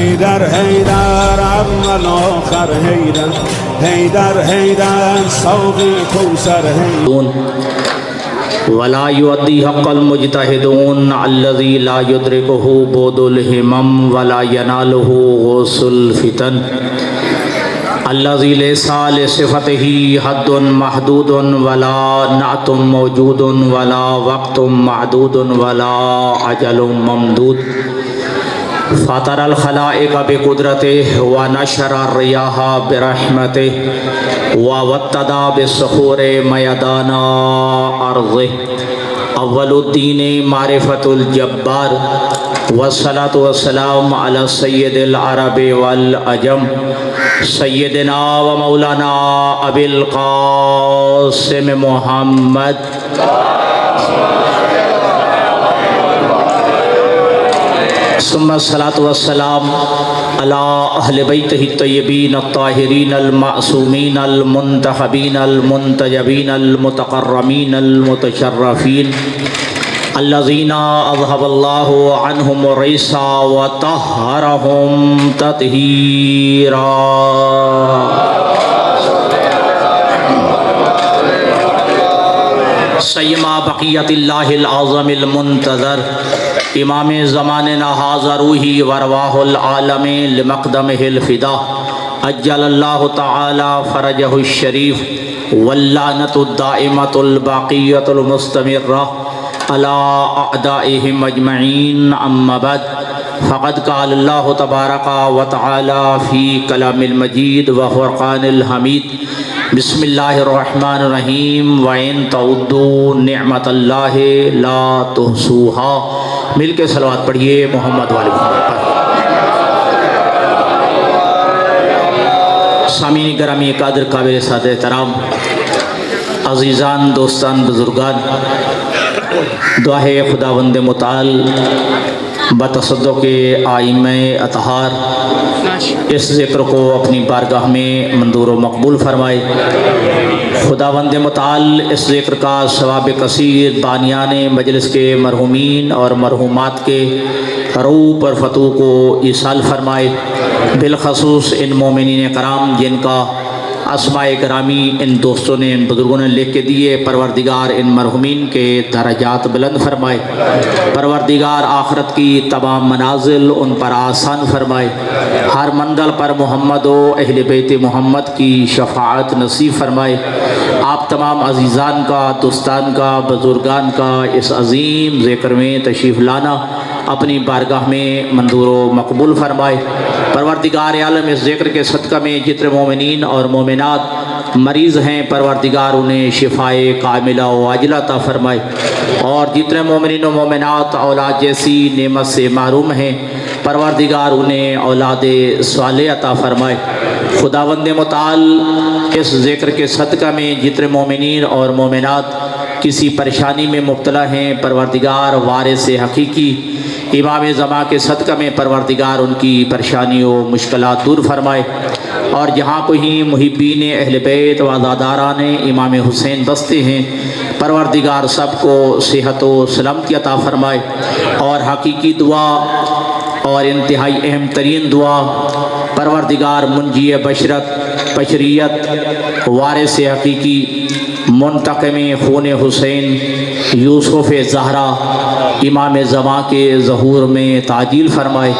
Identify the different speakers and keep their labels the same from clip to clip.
Speaker 1: حیدر حیدر اول آخر حیدر حیدر حیدر سوق کوثر حیدر
Speaker 2: ولا يؤدي حق المجتهدون الذي لا يدركه بود الهمم ولا يناله غوث الفتن الذي ليس لصفته حد محدود ولا نعت موجود ولا وقت معدود ولا أجل ممدود فطر الخلائق بقدرته ونشر الرياح برحمته ووطد بالصخور ميدان أرضه اول الدین معرفت الجبار والصلاة والسلام على سید العرب والعجم سیدنا و مولانا ابی القاسم محمد ثم الصلاة والسلام على اہل بیتہ الطیبین الطاہرین المعصومین المنتخبین المنتجبین المتقرمین المتشرفین الذین اذهب اللہ عنہم الرجس وطہرہم تطہیرا سیما بقیت اللہ العظم المنتظر امام زماننا ھذا روحی وارواح العالم لمقدمہ الفدا اجل اللہ تعالی فرجہ الشریف واللعنۃ الدائمۃ الباقیۃ المستمرہ علی اعدائہم اجمعین اما بعد فقد قال اللہ تبارک و تعالی فی کلام المجید وفرقان الحمید بسم اللہ الرحمن الرحیم وَإِن تَعُدُّوا نِعْمَةَ اللَّهِ لَا تُحْصُوهَا مل کے صلوات پڑھیے محمد والے محمد پر سامعین گرامی قادر قابل سعادت احترام عزیزان دوستان بزرگان دعا ہے خداوند متعال بتصدق آئمہ اطہار اس ذکر کو اپنی بارگاہ میں منظور و مقبول فرمائے خداوند متعال اس ذکر کا ثواب کثیر بانیان مجلس کے مرحومین اور مرحومات کے روح پر فتو کو ایصال فرمائے بالخصوص ان مومنین کرام جن کا اسماء گرامی ان دوستوں نے ان بزرگوں نے لکھ کے دیے پروردگار ان مرحومین کے درجات بلند فرمائے پروردگار آخرت کی تمام منازل ان پر آسان فرمائے ہر منزل پر محمد و اہل بیت محمد کی شفاعت نصیب فرمائے آپ تمام عزیزان کا دوستان کا بزرگان کا اس عظیم ذکر میں تشریف لانا اپنی بارگاہ میں منظور و مقبول فرمائے پروردگار عالم اس ذکر کے صدقہ میں جتنے مومنین اور مومنات مریض ہیں پروردگار انہیں شفائے کاملہ و عاجلہ عطا فرمائے اور جتنے مومنین و مومنات اولاد جیسی نعمت سے محروم ہیں پروردگار انہیں اولاد صالح عطا فرمائے خداوند متعال اس ذکر کے صدقہ میں جتنے مومنین اور مومنات کسی پریشانی میں مبتلا ہیں پروردگار وارث حقیقی امام زمان کے صدقہ میں پروردگار ان کی پریشانی و مشکلات دور فرمائے اور جہاں کوئی محبین اہل بیت و عزاداران امام حسین بستے ہیں پروردگار سب کو صحت و سلامتی عطا فرمائے اور حقیقی دعا اور انتہائی اہم ترین دعا پروردگار منجی بشریت وارث حقیقی منتقم خون حسین یوسف زہرا امام زمان کے ظہور میں تعجیل فرمائے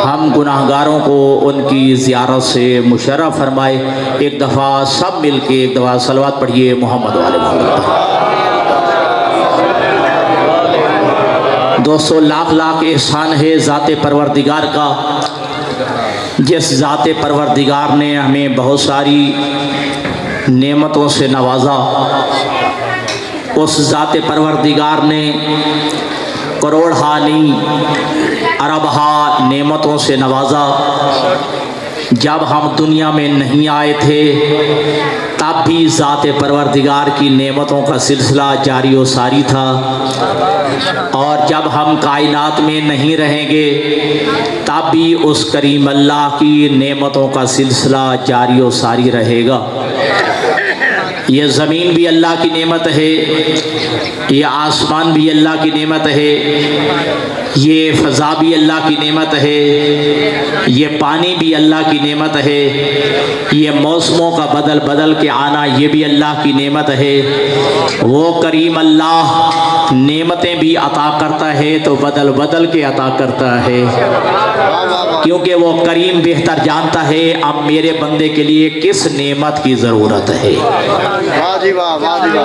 Speaker 2: ہم گناہگاروں کو ان کی زیارت سے مشرف فرمائے ایک دفعہ سب مل کے ایک دفعہ صلوات پڑھیے محمد والے محمد دوستو لاکھ لاکھ احسان ہے ذات پروردگار کا جس ذات پروردگار نے ہمیں بہت ساری نعمتوں سے نوازا اس ذات پروردگار نے کروڑ ہا نہیں ارب ہا نعمتوں سے نوازا جب ہم دنیا میں نہیں آئے تھے تب بھی ذات پروردگار کی نعمتوں کا سلسلہ جاری و ساری تھا اور جب ہم کائنات میں نہیں رہیں گے تب بھی اس کریم اللہ کی نعمتوں کا سلسلہ جاری و ساری رہے گا یہ زمین بھی اللہ کی نعمت ہے یہ آسمان بھی اللہ کی نعمت ہے یہ فضا بھی اللہ کی نعمت ہے، یہ پانی بھی اللہ کی نعمت ہے، یہ موسموں کا بدل بدل کے آنا یہ بھی اللہ کی نعمت ہے۔ وہ کریم اللہ نعمتیں بھی عطا کرتا ہے تو بدل بدل کے عطا کرتا ہے، کیونکہ وہ کریم بہتر جانتا ہے اب میرے بندے کے لیے کس نعمت کی ضرورت ہے۔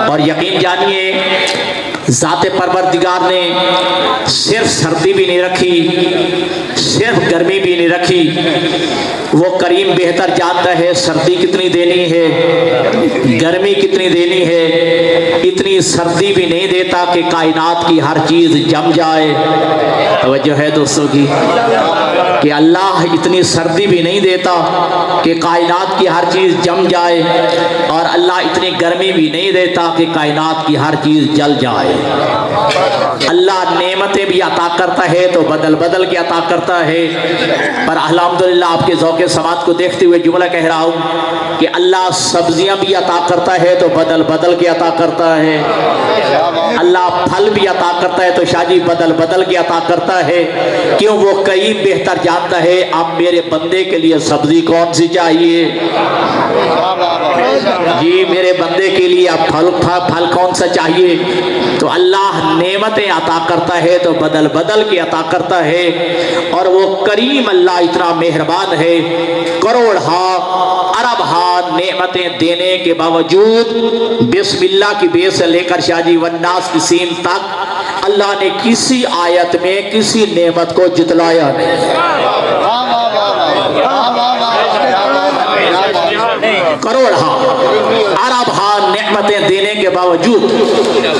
Speaker 2: اور یقین جانیے ذات پروردگار نے صرف سردی بھی نہیں رکھی، صرف گرمی بھی نہیں رکھی، وہ کریم بہتر جانتا ہے سردی کتنی دینی ہے، گرمی کتنی دینی ہے۔ اتنی سردی بھی نہیں دیتا کہ کائنات کی ہر چیز جم جائے۔ توجہ ہے دوستوں کی کہ اللہ اتنی سردی بھی نہیں دیتا کہ کائنات کی ہر چیز جم جائے، اور اللہ اتنی گرمی بھی نہیں دیتا کہ کائنات کی ہر چیز جل جائے۔ اللہ نعمتیں بھی عطا کرتا ہے تو بدل بدل کے عطا کرتا ہے۔ پر الحمدللہ آپ کے ذوق سماعت کو دیکھتے ہوئے جملہ کہہ رہا ہوں کہ اللہ سبزیاں بھی عطا کرتا ہے تو بدل بدل کے عطا کرتا ہے، اللہ پھل بھی عطا کرتا ہے تو شاہ جی بدل بدل کے عطا کرتا ہے۔ کیوں؟ وہ کریم بہتر جانتا ہے اب میرے بندے کے لیے سبزی کون سی چاہیے، جی میرے بندے کے لیے اب پھل کون سا چاہیے۔ تو اللہ نعمتیں عطا کرتا ہے تو بدل بدل کے عطا کرتا ہے، اور وہ کریم اللہ اتنا مہربان ہے، کروڑ ارب نعمتیں دینے کے باوجود بسم اللہ کی بے سے لے کر شاہ جی والناس کی سین تک اللہ نے کسی آیت میں کسی نعمت کو جتلایا نہیں۔ کروڑ ارب نعمتیں دینے کے باوجود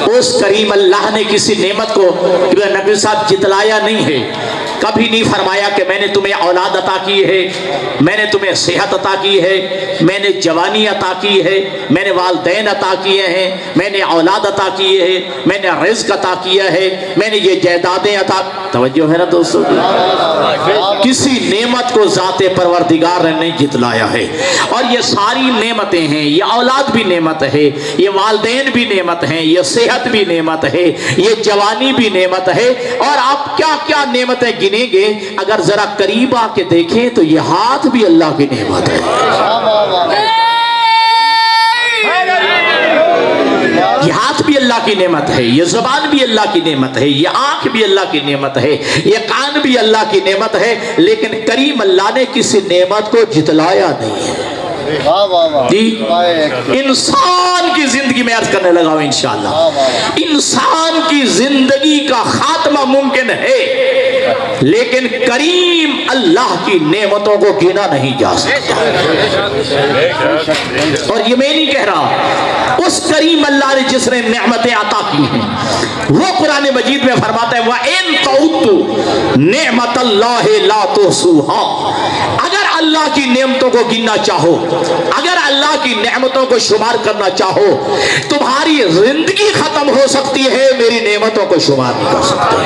Speaker 2: اس کریم اللہ نے کسی نعمت کو نبی صاحب جتلایا نہیں ہے۔ کبھی نہیں فرمایا کہ میں نے تمہیں اولاد عطا کی ہے، میں نے تمہیں صحت عطا کی ہے، میں نے جوانی عطا کی ہے، میں نے والدین عطا کیے ہیں، میں نے اولاد عطا کیے ہیں، میں نے رزق عطا کیا ہے، میں نے یہ جائیدادیں عطا۔ توجہ ہے نا دوستو، کسی نعمت کو ذات پروردگار نے نہیں جتلایا ہے۔ اور یہ ساری نعمتیں ہیں، یہ اولاد بھی نعمت ہے، یہ والدین بھی نعمت ہیں، یہ صحت بھی نعمت ہے، یہ جوانی بھی نعمت ہے، اور آپ کیا کیا نعمتیں گنیں گے اگر ذرا قریب آ کے دیکھیں تو یہ ہاتھ بھی اللہ کی نعمت ہے، یہ ہاتھ بھی اللہ کی نعمت ہے، یہ زبان بھی اللہ کی نعمت ہے، یہ آنکھ بھی اللہ کی نعمت ہے، یہ کان بھی اللہ کی نعمت ہے، لیکن کریم اللہ نے کسی نعمت کو جتلایا نہیں ہے۔ انسان کی زندگی میں عرض کرنے لگا ہوں انشاءاللہ، انسان کی زندگی کا خاتمہ ممکن ہے لیکن کریم اللہ کی نعمتوں کو گنا نہیں جا سکتا۔ اور یہ میں نہیں کہہ رہا، اس کریم اللہ نے جس نے نعمتیں عطا کی ہیں وہ قرآن مجید میں فرماتا ہے وَإِن تَعُدُّوا نِعْمَتَ اللَّهِ لَا تُحْصُوهَا۔ اگر اللہ کی نعمتوں کو گننا چاہو، اگر اللہ کی نعمتوں کو شمار کرنا چاہو، تمہاری زندگی ختم ہو سکتی ہے، میری نعمتوں کو شمار نہیں کر سکتے،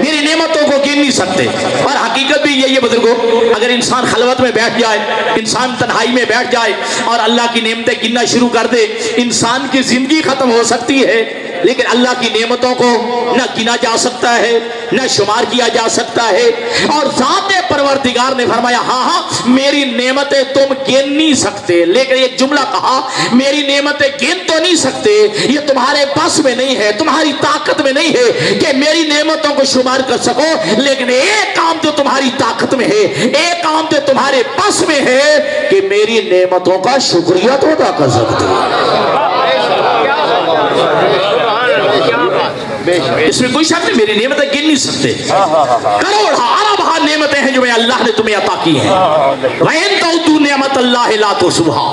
Speaker 2: میری نعمتوں کو گن نہیں سکتے۔ اور حقیقت بھی یہی ہے بزرگوں، اگر انسان خلوت میں بیٹھ جائے، انسان تنہائی میں بیٹھ جائے اور اللہ کی نعمتیں گننا شروع کر دے، انسان کی زندگی ختم ہو سکتی ہے لیکن اللہ کی نعمتوں کو نہ گنا جا سکتا ہے، نہ شمار کیا جا سکتا ہے۔ اور ذات پروردگار نے فرمایا ہاں میری نعمتیں تم گن نہیں سکتے، لیکن یہ جملہ کہا میری نعمتیں گن تو نہیں سکتے، یہ تمہارے بس میں نہیں ہے، تمہاری طاقت میں نہیں ہے کہ میری نعمتوں کو شمار کر سکو، لیکن ایک کام تو تمہاری طاقت میں ہے، ایک کام تو تمہارے بس میں ہے کہ میری نعمتوں کا شکریہ تو ادا کر سکتے ہو۔ اس میں کوئی شک نہیں، میری نعمتیں گن نہیں سکتے، کروڑ ارب نعمتیں ہیں جو میں اللہ نے تمہیں عطا کی ہیں۔ وَإِن تَعُدُّوا نِعْمَتَ اللَّهِ لَا تُحْصُوهَا۔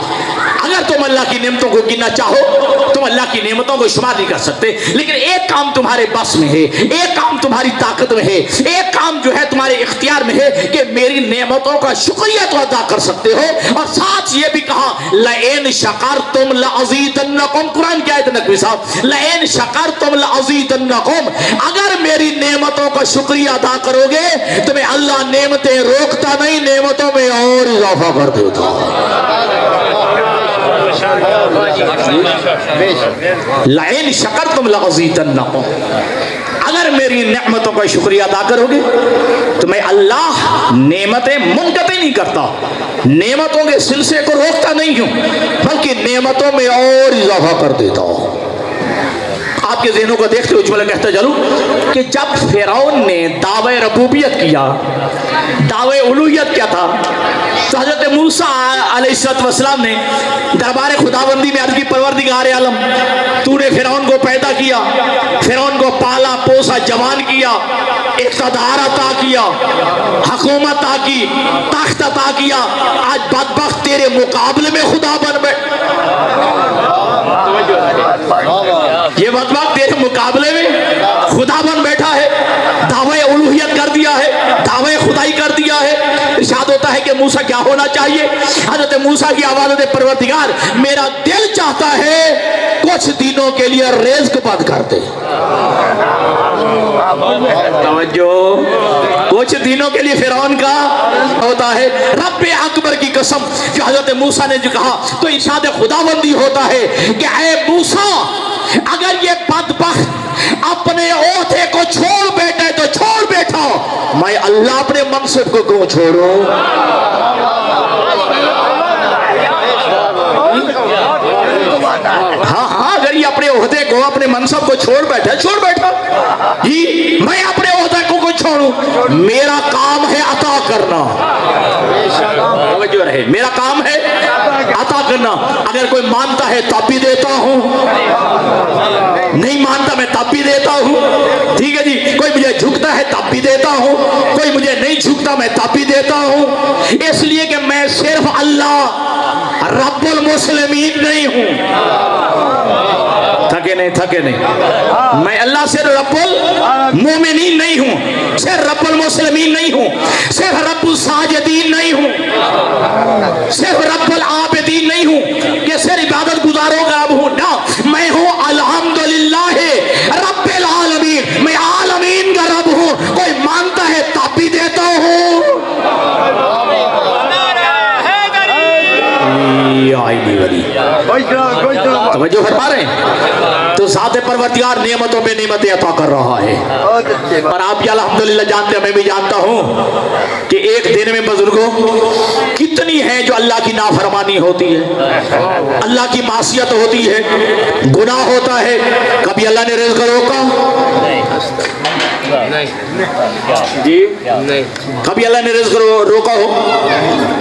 Speaker 2: اگر تم اللہ کی نعمتوں کو گننا چاہو، تم اللہ کی نعمتوں کو شمار نہیں کر سکتے، لیکن ایک کام تمہارے بس میں ہے، ایک کام تمہاری طاقت میں ہے، ایک کام جو ہے تمہارے اختیار میں ہے کہ میری نعمتوں کا شکریہ تو ادا کر سکتے ہو۔ اور ساتھ یہ بھی کہا لَإِن شَكَرْتُمْ لَأَزِيدَنَّكُمْ، قرآن کی آیت نقوی صاحب، لَإِن شَكَرْتُمْ لَأَزِيدَنَّكُمْ، اگر میری نعمتوں کا شکریہ ادا کرو گے تو میں اللہ نعمتیں روکتا نہیں، نعمتوں میں اور اضافہ کر دیتا ہوں۔ لئن شکرتم لازیدنکم، اگر میری نعمتوں کا شکریہ ادا کرو گے تو میں اللہ نعمتیں منقطع نہیں کرتا، نعمتوں کے سلسلے کو روکتا نہیں ہوں، بلکہ نعمتوں میں اور اضافہ کر دیتا ہوں۔ آپ کے ذہنوں کو دیکھتے ہوئے جملہ کہتا چلوں کہ جب فرعون نے دعوی ربوبیت کیا، دعوی الوہیت کیا تھا، تو حضرت موسیٰ علیہ السلام نے دربار خداوندی میں عرض کی پروردگار عالم تو نے فرعون کو پیدا کیا، فرعون کو پالا پوسا جوان کیا، اقتدار عطا کیا، حکومت عطا کی، تخت عطا کیا، آج بدبخت تیرے مقابلے میں خدا بن بیٹھا، یہ بدبخت تیرے مقابلے میں خدا بن بیٹھا ہے، دعوی الوہیت کر دیا ہے، دعوی خدائی کر دیا ہے۔ ارشاد ہوتا ہے کہ موسیٰ کیا ہونا چاہیے؟ حضرت موسیٰ کی آواز ہوتے پروردگار میرا دل چاہتا ہے کچھ دنوں کے لیے رزق بند کر دے، توجہ، کچھ دنوں کے لیے فرعون کا ہوتا ہے رب اکبر کی قسم جو حضرت موسیٰ نے جو کہا تو ارشاد خداوندی ہوتا ہے کہ اے موسیٰ اگر یہ بدبخت اپنے عہدے کو چھوڑ بیٹھے تو چھوڑ بیٹھا، میں اللہ اپنے منصب کو کیوں چھوڑوں؟ ہاں اگر یہ اپنے عہدے کو اپنے منصب کو چھوڑ بیٹھا جی میں اپنے عہدے کو چھوڑوں، میرا کام ہے عطا کرنا، توجہ رہے، میرا کام ہے عطا کرنا، اگر کوئی مانتا ہے تب بھی دیتا ہوں، نہیں مانتا میں تب بھی دیتا ہوں، ٹھیک ہے جی، کوئی مجھے جھکتا ہے تب بھی دیتا ہوں، کوئی مجھے نہیں جھکتا میں تب بھی دیتا ہوں، اس لیے کہ میں صرف اللہ رب المسلمین نہیں ہوں، تھکے نہیں، میں اللہ سے رب المومنین نہیں ہوں، صرف رب المسلمین نہیں ہوں، صرف رب الساجدین نہیں ہوں، صرف رب العابدین نہیں ہوں کہ صرف عبادت گزاروں کا رب ہوں، نہ میں ہوں الحمدللہ رب العالمین، میں عالمین کا رب ہوں، کوئی مانتا ہے تب بھی دیتا ہوں۔ توجہ فرما رہے ہیں، تو ذات پروردگار نعمتوں پہ نعمتیں عطا کر رہا ہے، اور آپ یہ الحمدللہ جانتے ہیں، میں بھی جانتا ہوں کہ ایک دن میں بزرگوں کتنی ہیں جو اللہ کی نافرمانی ہوتی ہے، اللہ کی معصیت ہوتی ہے، گناہ ہوتا ہے، کبھی اللہ نے رزق روکا جی، کبھی اللہ نے رزق روکا ہو،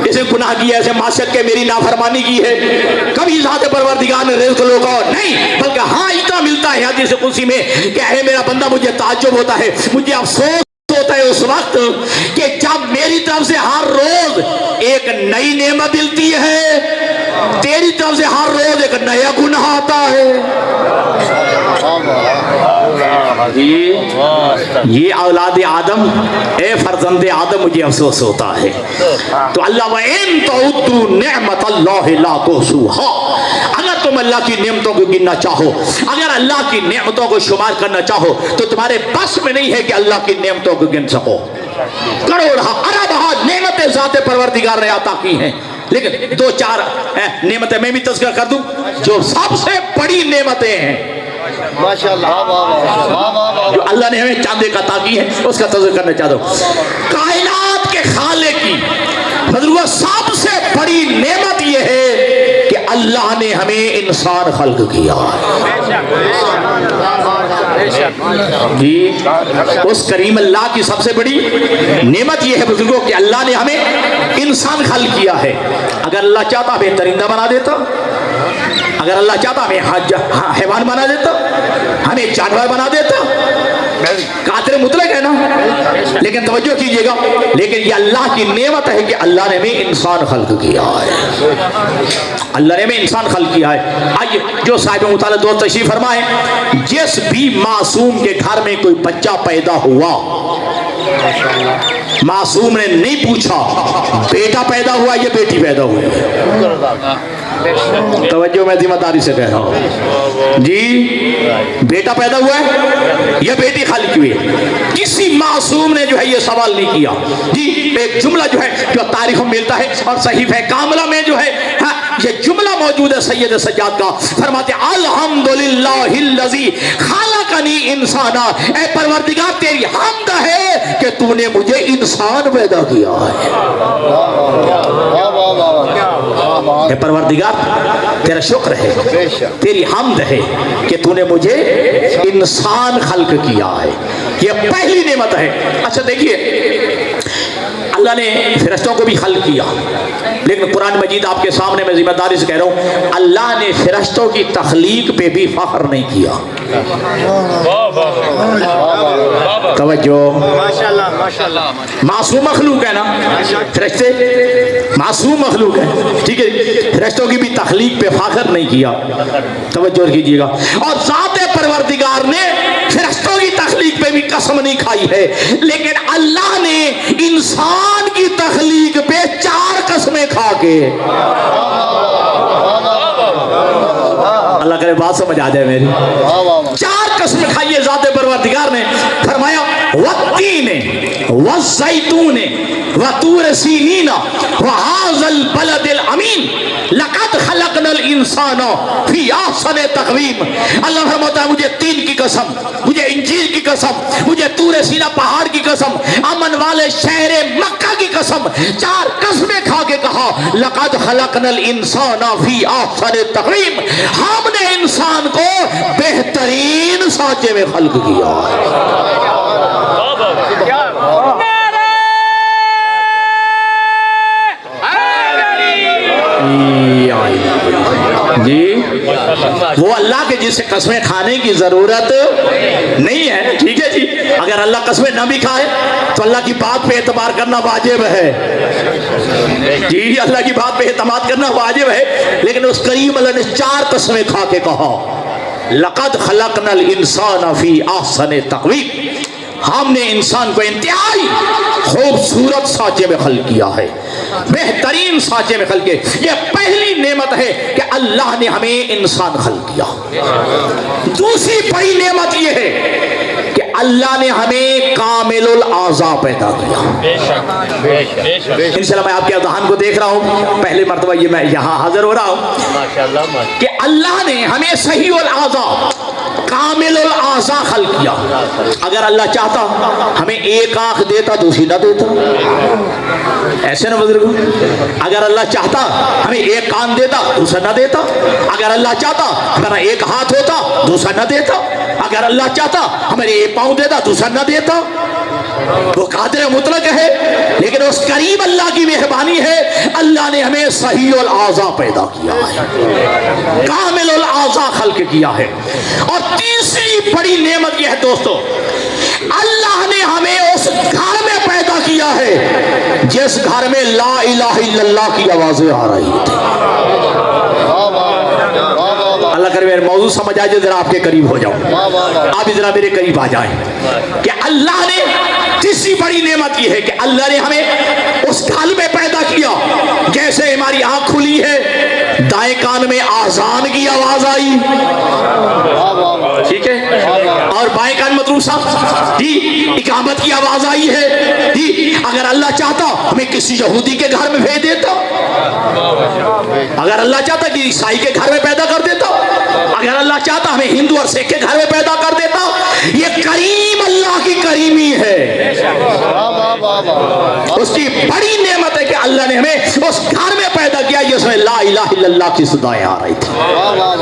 Speaker 2: اسے گناہ کیا، ایسے معصیت کے میری نافرمانی کی ہے، کبھی ذات پروردگار نے رزق روکا ہو نہیں، بلکہ ہاں اتنا ملتا ہے حدیث قدسی میں کہ اے میرا بندہ مجھے تعجب ہوتا ہے، مجھے افسوس ہوتا ہے اس وقت کہ جب میری طرف سے ہر روز ایک نئی نعمت ملتی ہے، تیری طرف سے ہر روز ایک نیا گناہ آتا ہے۔ یہ اولاد آدم، اے فرزند آدم مجھے افسوس ہوتا ہے، تو اللہ وَإِن تَعُدُّوا نِعْمَةَ اللَّهِ لَا تُحْصُوهَا، اگر تم اللہ کی نعمتوں کو گننا چاہو، اگر اللہ کی نعمتوں کو شمار کرنا چاہو تو تمہارے بس میں نہیں ہے کہ اللہ کی نعمتوں کو گن سکو، کروڑہا اربہا نعمتیں ذات پروردگار نے عطا کی ہیں، لیکن دو چار نعمتیں میں بھی تذکر کر دوں جو سب سے بڑی نعمتیں ہیں جو اللہ نے ہمیں چاندے کا عطا کی ہے، اس کا تذکر کرنا چاہتا ہوں۔ کائنات کے خالق کی مطلب سب سے بڑی نعمت یہ ہے کہ اللہ نے ہمیں انسان خلق کیا جی، اس کریم اللہ کی سب سے بڑی نعمت یہ ہے بزرگوں کہ اللہ نے ہمیں انسان خلق کیا ہے۔ اگر اللہ چاہتا ہمیں درندہ بنا دیتا، اگر اللہ چاہتا ہمیں حیوان بنا دیتا، ہمیں جانور بنا دیتا، قادر مطلق ہے نا، لیکن توجہ کیجئے گا، لیکن یہ اللہ کی نعمت ہے کہ اللہ نے ہمیں انسان خلق کیا ہے، اللہ نے ہمیں انسان خلق کیا ہے۔ آئیے جو صاحب مطالعہ دوست تشریف فرمائیں، جس بھی معصوم کے گھر میں کوئی بچہ پیدا ہوا، معصوم نے نہیں پوچھا بیٹا پیدا ہوا یا بیٹی پیدا ہوئی، توجہ میں ذمہ داری سے کہہ رہا ہوں جی، بیٹا پیدا ہوا ہے یا بیٹی خالق ہوئی ہے؟ کسی معصوم نے جو ہے یہ سوال نہیں کیا جی۔ ایک جملہ جو ہے جو تاریخ میں ملتا ہے اور صحیفہ کاملہ میں جو ہے یہ جملہ موجود ہے سید سجاد کا، فرماتے الحمدللہ الذی خلقنی انسانا، اے پروردگار تیری حمد ہے کہ تو نے مجھے انسان پیدا کیا ہے۔ اے پروردگار تیرا شکر ہے، تیری حمد ہے کہ تو نے مجھے انسان خلق کیا ہے، یہ پہلی نعمت ہے۔ اچھا دیکھیے، اللہ نے فرشتوں کو بھی خلق کیا، لیکن قرآن مجید آپ کے سامنے میں ذمہ داری سے کہہ رہا ہوں، اللہ نے فرشتوں کی تخلیق پہ بھی فخر نہیں کیا۔ توجہ، معصوم مخلوق ہے نا فرشتے، معصوم مخلوق ہے، ٹھیک ہے، فرشتوں کی بھی تخلیق پہ فخر نہیں کیا۔ توجہ کیجیے گا، اور ذات پروردگار نے فرشتوں کی تخلیق پہ بھی قسم نہیں کھائی ہے، لیکن اللہ نے انسان کی تخلیق پہ 4 قسمیں کھا کے، اللہ کرے بات سمجھ آ جائے میری، 4 قسمیں کھائی ہے ذات پروردگار نے۔ فرمایا والتین والزیتون وطور سینین وہذا البلد الامین لقد خلقنا الانسان فی احسن تقویم۔ اللہ فرماتا ہے مجھے تین کی قسم، مجھے انجیل کی قسم، مجھے طور سینا پہاڑ کی قسم، امن والے شہر مکہ کی قسم، 4 قسمیں کھا کے کہا لقد خلقنا الانسان فی احسن تقویم، ہم نے انسان کو بہترین سانچے میں خلق کیا۔ جی، وہ اللہ کے جسے قسمیں کھانے کی ضرورت نہیں ہے، ٹھیک ہے جی۔ اگر اللہ قسمیں نہ بھی کھائے تو اللہ کی بات پہ اعتبار کرنا واجب ہے جی، اللہ کی بات پہ اعتماد کرنا واجب ہے، لیکن اس کریم اللہ نے 4 قسمیں کھا کے کہا لقد خلقنا الانسان فی احسن تقویم، ہم نے انسان کو انتہائی خوبصورت سانچے میں خلق کیا ہے، بہترین سانچے میں خلق کیا۔ یہ پہلی نعمت ہے کہ اللہ نے ہمیں انسان خلق کیا۔ دوسری بڑی نعمت یہ ہے کہ اللہ نے ہمیں کامل الاعضاء پیدا کیا۔ انشاءاللہ میں آپ کے اذہان کو دیکھ رہا ہوں، پہلی مرتبہ یہ میں یہاں حاضر ہو رہا ہوں کہ اللہ نے ہمیں صحیح الاعضاء، کامل الاعضاء خلق کیا۔ اگر اللہ چاہتا ہمیں ایک آنکھ دیتا دوسری نہ دیتا، ایسے نا بزرگوں، اگر اللہ چاہتا ہمیں ایک کان دیتا دوسرا نہ دیتا، اگر اللہ چاہتا ہمارا ایک ہاتھ ہوتا دوسرا نہ دیتا، اگر اللہ چاہتا ہمارے ایک پاؤں دیتا دوسرا نہ دیتا۔ وہ قادر مطلق ہے، لیکن اس قریب اللہ کی مہربانی ہے، اللہ نے ہمیں صحیح الاعضاء پیدا کیا ہے، کامل الاعضاء خلق کیا ہے۔ اور تیسری بڑی نعمت یہ ہے دوستو، اللہ نے ہمیں اس گھر میں پیدا کیا ہے جس گھر میں لا الہ الا اللہ کی آوازیں آ رہی تھی۔ اللہ کرے میرے موضوع سمجھ آئے، ذرا آپ کے قریب ہو جاؤں، آپ بھی ذرا میرے قریب آ جائیں کہ اللہ نے تیسری بڑی نعمت یہ ہے کہ اللہ نے ہمیں اس گھر میں پیدا کیا جیسے ہماری آنکھ کھلی ہے دائیں کان میں آذان کی آواز آئی، ٹھیک ہے، اور بائیں کان مطلوب صاحب جی اقامت کی آواز آئی ہے جی۔ اگر اللہ چاہتا ہمیں کسی یہودی کے گھر میں بھیج دیتا، اگر اللہ چاہتا کہ عیسائی کے گھر میں پیدا کر دیتا، اگر اللہ چاہتا ہمیں ہندو اور سکھ کے گھر میں پیدا کر دیتا۔ یہ کریم اللہ کی کریمی ہے، اس کی بڑی نعمت ہے کہ اللہ نے ہمیں اس گھر میں پیدا کیا جس میں لا الہ الا اللہ کی صدائیں آ رہی تھی،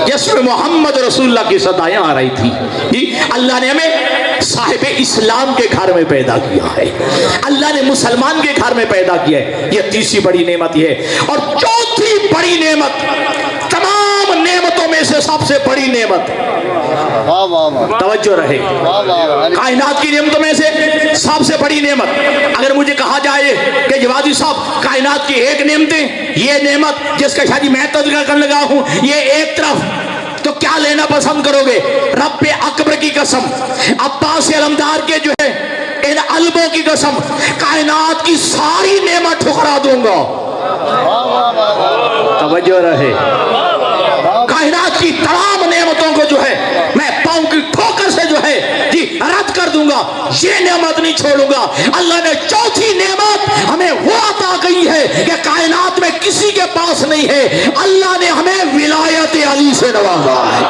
Speaker 2: جس میں محمد رسول اللہ کی صدائیں آ رہی تھی جی۔ اللہ نے ہمیں صاحب اسلام کے گھر میں پیدا کیا ہے، اللہ نے مسلمان کے گھر میں پیدا کیا ہے۔ یہ تیسری بڑی نعمت یہ ہے۔ اور چوتھی بڑی نعمت، تمام نعمتوں میں سے سب سے بڑی نعمت، توجہ رہے، کائنات کی نعمتوں میں سے سب سے بڑی نعمت، اگر مجھے کہا جائے کہ جوادی صاحب کائنات کی ایک نعمتیں، یہ نعمت جس کا شاید میں تذکرہ کرنے لگا ہوں، یہ ایک طرف، تو کیا لینا پسند کرو گے؟ رب اکبر کی قسم، عباس علمدار کے جو ہے ان علموں کی قسم، کائنات کی ساری نعمت ٹھکرا دوں گا۔ توجہ رہے. کائنات کی تمام نعمتوں کو جو ہے میں پاؤں کی ٹھوکر سے جو ہے جی رد کر دوں گا, یہ نعمت نہیں چھوڑوں گا. اللہ نے چوتھی نعمت ہمیں وہ عطا کی ہے کہ کائنات میں کسی کے پاس نہیں ہے. اللہ نے ہمیں ولایت علی سے نوازا ہے.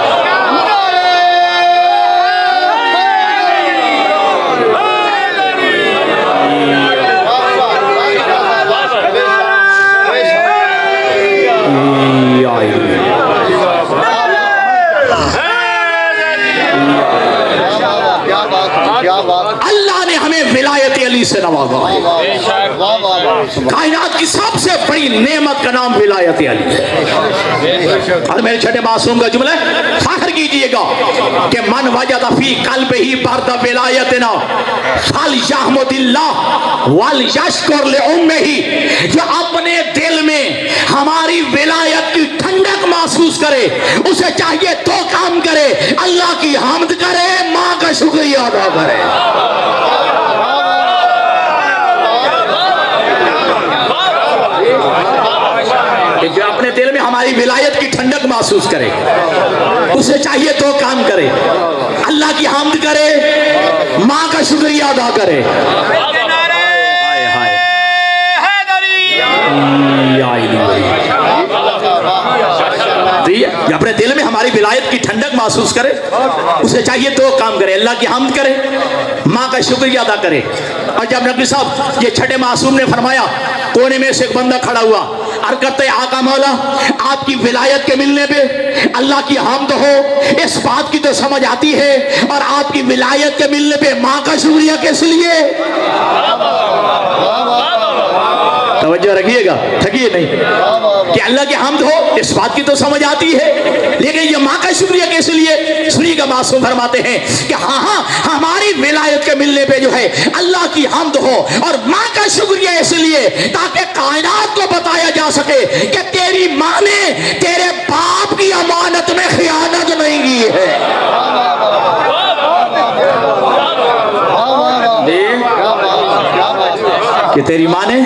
Speaker 2: اللہ نے ہمیں ولایت علی سے نوازا ہے. کائنات کی سب سے بڑی نعمت کا نام ولایت علی ہے. اور میرے چھٹے معصوم کا جملہ فخر کیجئے گا کہ من وجد فی قلبہ برد ولایتنا فلیحمد اللہ ولیشکر لامہ. جو اپنے دل میں ہماری ولایت کی ٹھنڈک محسوس کرے اسے چاہیے دو کام کرے, اللہ کی حمد کرے, ماں کا شکریہ ادا کرے. جو اپنے دل میں ہماری ولایت کی ٹھنڈک محسوس کرے اسے چاہیے دو کام کرے, اللہ کی حمد کرے, ماں کا شکریہ ادا کرے. جو اپنے دل میں ہماری ولایت کی ٹھنڈک محسوس کرے اسے چاہیے دو کام کرے, اللہ کی حمد کرے, ماں کا شکریہ ادا کرے. اور جب نبی صاحب یہ چھٹے معصوم نے فرمایا, کونے میں سے ایک بندہ کھڑا ہوا, عرض کرتے ہیں آقا مولا آپ کی ولایت کے ملنے پہ اللہ کی حمد ہو, اس بات کی تو سمجھ آتی ہے, اور آپ کی ولایت کے ملنے پہ ماں کا شکریہ کس لیے؟ توجہ رکھیے گا, تھکیے نہیں. کہ اللہ کی حمد ہو اس بات کی تو سمجھ آتی ہے, لیکن یہ ماں کا شکریہ کس لیے؟ سنیے گا, معصوم فرماتے ہیں کہ ہاں ہماری ولایت کے ملنے پہ جو ہے اللہ کی حمد ہو اور ماں کا شکریہ اس لیے تاکہ کائنات کو بتایا جا سکے کہ تیری ماں نے تیرے باپ کی امانت میں خیانت نہیں کی ہے. کہ تیری ماں نے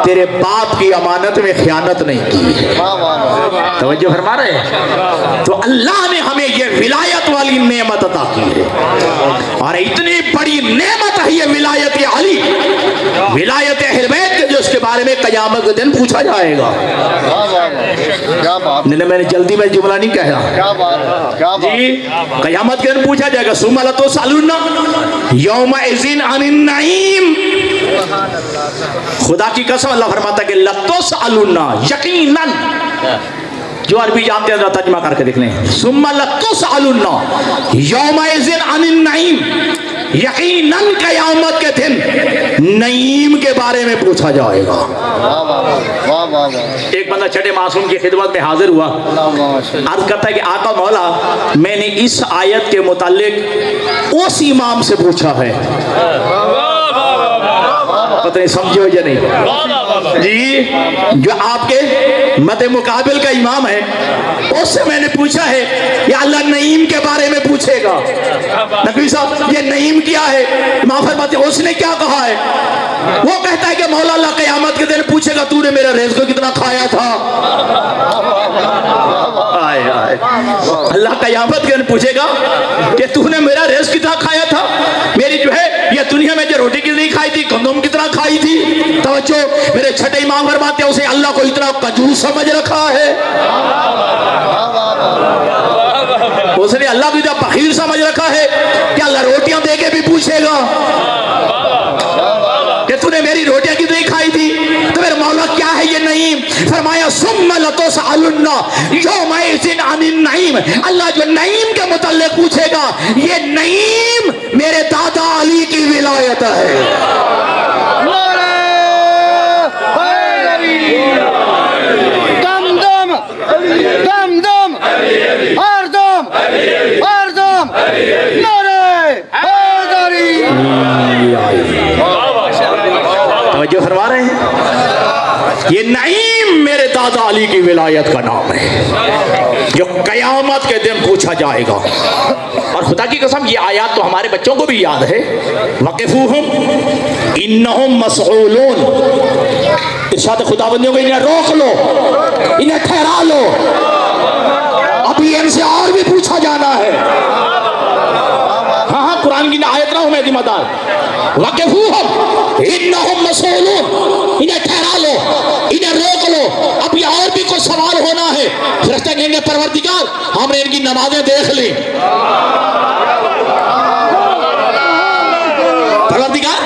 Speaker 2: تیرے باپ کی امانت میں خیانت نہیں کی. توجہ فرما رہے ہیں. تو اللہ نے ہمیں یہ ولایت والی نعمت عطا کی ہے, اور اتنی بڑی نعمت ہے یہ ولایت علی, ولایت اہل بیت, جو اس کے بارے میں قیامت کے دن پوچھا جائے گا. نہیں, میں نے جلدی میں جملہ نہیں کہا جی, قیامت کے دن پوچھا جائے گا ثم لتسألن یومئذ عن النعیم. خدا کی قسم اللہ فرماتا ہے کہ لتسألن, یقیناً, جو عربی جانتے ہیں ذرا ترجمہ کر کے دیکھ لیں. ثم لتسألن یومئذ عن النعیم, یقیناً قیامت کے دن نعیم کے بارے میں پوچھا جائے گا. ایک بندہ چھٹے معصوم کی خدمت میں حاضر ہوا, عرض کرتا ہے کہ آقا مولا میں نے اس آیت کے متعلق اس امام سے پوچھا ہے. پتہ نہیں سمجھے ہو یا نہیں جی, جو آپ کے مد مقابل کا امام ہے اس سے میں نے پوچھا ہے یا اللہ نعیم کے بارے میں پوچھے گا. نقوی صاحب یہ نعیم کیا ہے؟ امام فرماتے ہیں اس نے کیا کہا ہے؟ وہ کہتا ہے کہ مولا اللہ قیامت کے دن پوچھے گا تو نے میرا رزق کتنا کھایا تھا. اللہ قیامت کے دن پوچھے گا کہ تو نے میرا رزق کتنا کھایا تھا, میری جو ہے یہ دنیا میں جو روٹی کتنی کھائی تھی, گندم کتنا کھائی تھی. توجہ, میرے چھٹے امام فرماتے ہیں اسے اللہ کو اتنا کنجوس سمجھ رکھا ہے, اس نے اللہ کو اتنا بخیل سمجھ رکھا ہے کہ اللہ روٹیاں دے کے بھی پوچھے گا کہ تو نے میری روٹیاں کتنی کھائی تھی. تو میرے مولا کیا ہے یہ نعیم؟ فرمایا ثم لتسألن یومئذ عن النعیم. اللہ جو نعیم کے متعلق پوچھے گا یہ نعیم میرے دادا علی کی ولایت ہے.
Speaker 3: دم دم اردم اردم نعرہ حیدری.
Speaker 2: توجہ فرما رہے ہیں, یہ نعیم میرے دادا علی کی ولایت کا نام ہے جو قیامت کے دن پوچھا جائے گا. اور خدا کی قسم یہ آیات تو ہمارے بچوں کو بھی یاد ہے. وقفوہم انہم مسئولون, ارشاد خداوندیوں کو انہیں روک لو، انہیں ٹھہرا لو، ابھی ان سے اور بھی پوچھا جانا ہے۔ ہاں قرآن کی آیت نہ ہو مہدی مدار، وَقِفُوهُمْ إِنَّهُمْ مَسْئُولُونَ، انہیں ٹھہرا لو، انہیں روک لو، ابھی اور بھی کوئی سوال ہونا ہے۔ فرشتے کہیں گے پروردگار ہم نے ان کی نمازیں دیکھ لی، پروردگار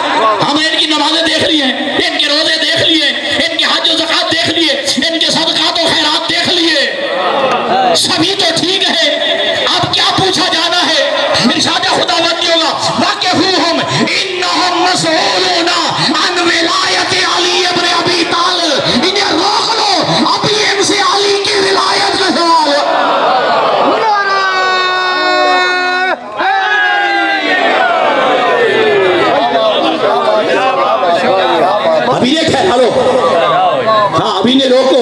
Speaker 2: ہم نے ان کی نمازیں دیکھ لی ہیں، ان کے روزے دیکھ لیے، ان کے حج و زکات دیکھ لیے، ان کے صدقات و خیرات دیکھ لیے، سبھی تو ٹھیک ہے، اب کیا پوچھا جانا ہے؟ ارشاد خداوندی ہوگا وَقِفُوهُمْ إِنَّهُمْ مَسْئُولُونَ عَنْ وِلَایَتِ عَلِی ابن ابی طالب، انہیں روک لو، ابھی ان سے علی کی ولایت کا سوال ہے۔ ابھی نے ٹھہرا لو، ہاں ابھی نے روکو،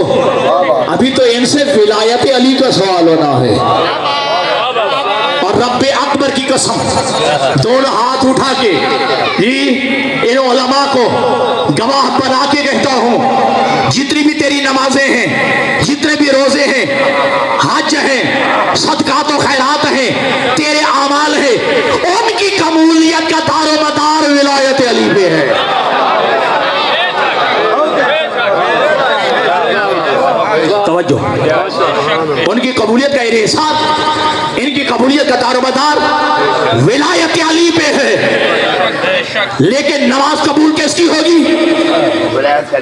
Speaker 2: ابھی تو ان سے ولایت علی کا سوال ہونا ہے۔ اور رب اکبر کی قسم دونوں ہاتھ اٹھا کے ان علماء کو گواہ بنا کے کہتا ہوں، جتنی بھی تیری نمازیں ہیں، جتنے بھی روزے ہیں، حج ہیں، صدقات و خیرات ہیں، تیرے اعمال ہیں، ان کی قبولیت کا دار و مدار ولایت علی پہ ہے۔ توجہ، ان کی قبولیت کا انحصار، ان کی قبولیت کا دار و مدار ولایت علی پہ ہے۔ لیکن نماز قبول کس کی ہوگی؟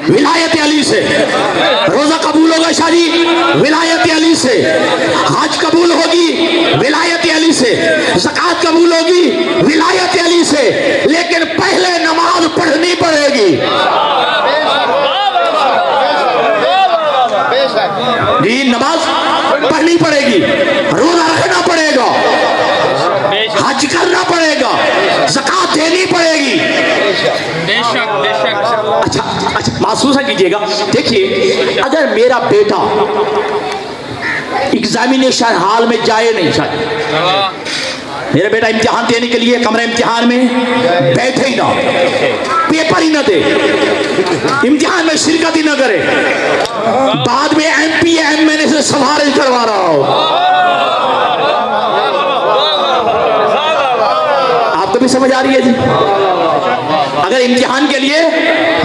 Speaker 2: ولایت علی سے۔ روزہ قبول ہوگا شاہی ولایت علی سے، حج قبول ہوگی ولایت علی سے، زکات قبول ہوگی ولایت علی سے، لیکن پہلے نماز پڑھنی پڑے گی۔ نماز پڑھنی پڑے گی، روزہ رکھنا پڑے گا، حج کرنا پڑے گا، زکات دینی پڑے گی۔ اچھا محسوس کیجئے گا، دیکھیے اگر میرا بیٹا ایگزامینیشن ہال میں جائے نہیں شاید، میرا بیٹا امتحان دینے کے لیے کمرہ امتحان میں بیٹھے ہی نہ، پیپر ہی نہ دے، امتحان میں شرکت ہی نہ کرے، بعد میں ایم پی ایم میں نے سے سوال کروا رہا ہو، آپ کو بھی سمجھ آ رہی ہے جی؟ اگر امتحان کے لیے